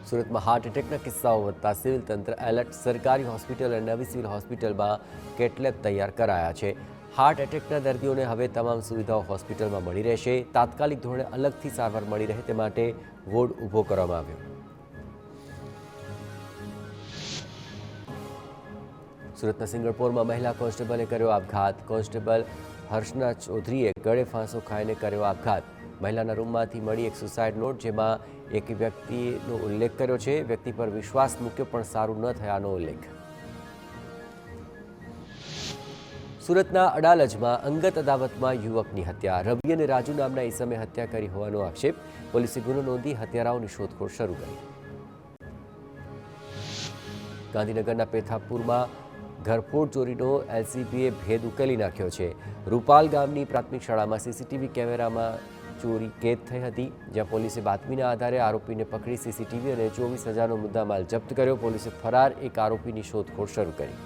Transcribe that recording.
સુરતમાં હાર્ટ એટેકના કિસ્સાઓ વધતા સિવિલ તંત્ર એલર્ટ. સરકારી હોસ્પિટલ અને નવી સિવિલ હોસ્પિટલમાં કેટલેબ તૈયાર કરાયા છે. હાર્ટ એટેકના દર્દીઓને હવે તમામ સુવિધાઓ હોસ્પિટલમાં મળી રહેશે. તાત્કાલિક ધોરણે અલગથી સારવાર મળી રહે તે માટે વોર્ડ ઊભો કરવામાં આવ્યો. સુરતના સિંગણપોરમાં મહિલા કોન્સ્ટેબલે કર્યો આપઘાત. કોન્સ્ટેબલ હર્ષના ચૌધરીએ ગળે ફાંસો ખાઈને કર્યો આપઘાત. મહિલાના રૂમમાંથી મળી એક સુસાઇડ નોટ, જેમાં એક વ્યક્તિનો ઉલ્લેખ કર્યો છે. વ્યક્તિ પર વિશ્વાસ મૂક્યો પણ સારું ન થયાનો ઉલ્લેખ. સુરતના અડાલજમાં અંગત અદાવતમાં યુવકની હત્યા. રવિ અને રાજુ નામના ઈસમે હત્યા કરી હોવાનો આક્ષેપ. પોલીસે ગુનો નોંધી હત્યારાઓની શોધખોળ શરૂ કરી. ગાંધીનગરના પેથાપુરમાં ઘરફોડ ચોરીનો એલસીબીએ ભેદ ઉકેલી નાખ્યો છે. રૂપાલ ગામની પ્રાથમિક શાળામાં સીસીટીવી કેમેરામાં ચોરી કેદ થઈ હતી, જ્યાં પોલીસે બાતમીના આધારે આરોપીને પકડી સીસીટીવી અને 24,000નો મુદ્દામાલ જપ્ત કર્યો. પોલીસે ફરાર એક આરોપીની શોધખોળ શરૂ કરી.